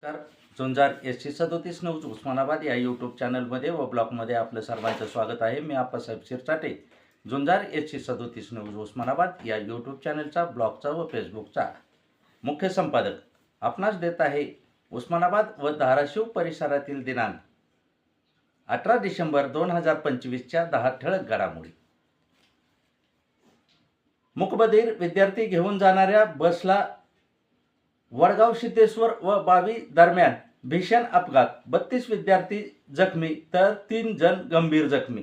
नमस्कार. झुंजार SC37 news Osmanabad या YouTube चॅनलमध्ये व ब्लॉगमध्ये आपलं सर्वांचं स्वागत आहे. मी आप्पासाहेब शिरसाटे. झुंजार SC37 न्यूज उस्मानाबाद या यूट्यूब चॅनलचा ब्लॉगचा व फेसबुकचा मुख्य संपादक आपणास देत आहे. उस्मानाबाद व धाराशिव परिसरातील दिनांक 18 डिसेंबर 2025च्या 10 ठळक घडामोडी. मूकबधीर विद्यार्थी घेऊन जाणाऱ्या बसला वडगाव सिद्धेश्वर व बावी दरम्यान भीषण अपघात. 32 विद्यार्थी जखमी तर 3 जण गंभीर जखमी.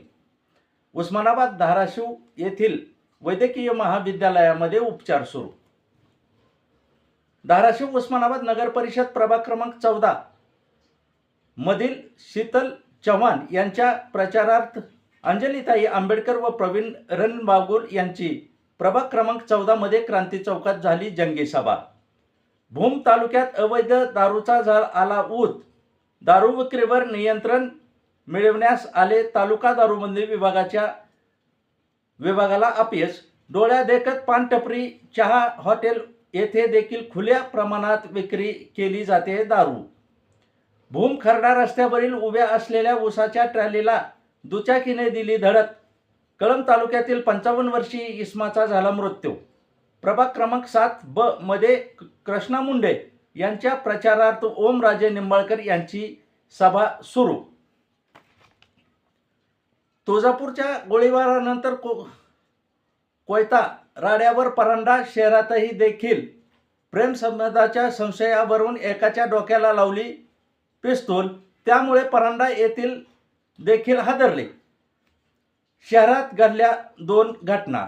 उस्मानाबाद धाराशिव येथील वैद्यकीय महाविद्यालयामध्ये उपचार सुरू. धाराशिव उस्मानाबाद नगर परिषद प्रभाग क्रमांक 14 मधील शीतल चव्हाण यांच्या प्रचारार्थ अंजलीताई आंबेडकर व प्रवीण रणबागुल यांची प्रभाग क्रमांक 14 मध्ये क्रांती चौकात झाली जंगी सभा. भूम तालुक्यात अवैध दारूचा आला ऊत. दारू विक्रीवर नियंत्रण मिळवण्यास आले. तालुका दारूबंदी विभागाला अपयश. डोळ्या देखत पानटपरी, चहा हॉटेल येथे देखील खुल्या प्रमाणात विक्री केली जाते दारू. भूम खर्डा रस्त्यावरील उभ्या असलेल्या ऊसाच्या ट्रॅलीला दुचाकीने दिली धडक. कळंब तालुक्यातील 55 वर्षीय इसमाचा झाला मृत्यू. प्रभाग क्रमांक 7 ब मध्ये कृष्णा मुंडे यांच्या प्रचारार्थ ओमराजे निंबाळकर यांची सभा सुरू. तुळजापूरच्या गोळीबारानंतर कोयता राड्यावर परांडा. शहरातही देखील प्रेमसंबंधाच्या संशयावरून एकाच्या डोक्याला लावली पिस्तूल. त्यामुळे परांडा येथील देखील हादरले. शहरात घडल्या 2 घटना.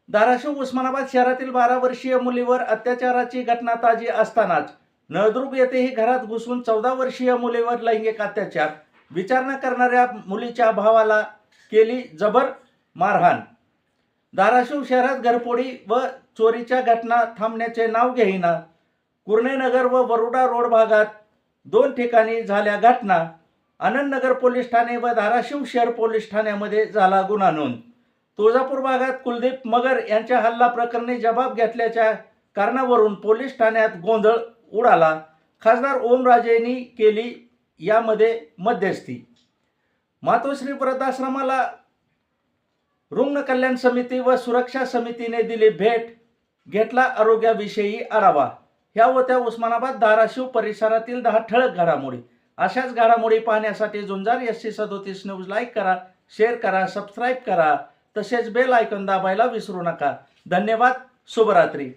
धाराशिव उस्मानाबाद शहरातील 12 वर्षीय मुलीवर अत्याचाराची घटना ताजी असतानाच नळदुर्ग येथेही घरात घुसून 14 वर्षीय मुलीवर लैंगिक अत्याचार. विचारणा करणाऱ्या मुलीच्या भावाला केली जबर मारहाण. धाराशिव शहरात घरफोडी व चोरीच्या घटना थांबण्याचे नाव घेईना. कुर्णेनगर व वरुडा रोड भागात 2 ठिकाणी झाल्या घटना. आनंदनगर पोलीस ठाणे व धाराशिव शहर पोलीस ठाण्यामध्ये झाला गुन्हा नोंद. तुळजापूर भागात कुलदीप मगर यांच्या हल्ला प्रकरणी जबाब घेतल्याच्या कारणावरून पोलीस ठाण्यात गोंधळ उडाला. खासदार ओमराजेंनी केली यामध्ये मध्यस्थी. मातोश्री वृद्धाश्रमाला रुग्ण कल्याण समिती व सुरक्षा समितीने दिली भेट. घेतला आरोग्याविषयी आढावा. ह्या होत्या उस्मानाबाद धाराशिव परिसरातील 10 ठळक घडामोडी. अशाच घडामोडी पाहण्यासाठी झुंजार SC37 न्यूज लाईक करा, शेअर करा, सबस्क्राईब करा, तसेच बेल आयकॉन दाबायला विसरू नका. धन्यवाद. शुभरात्री.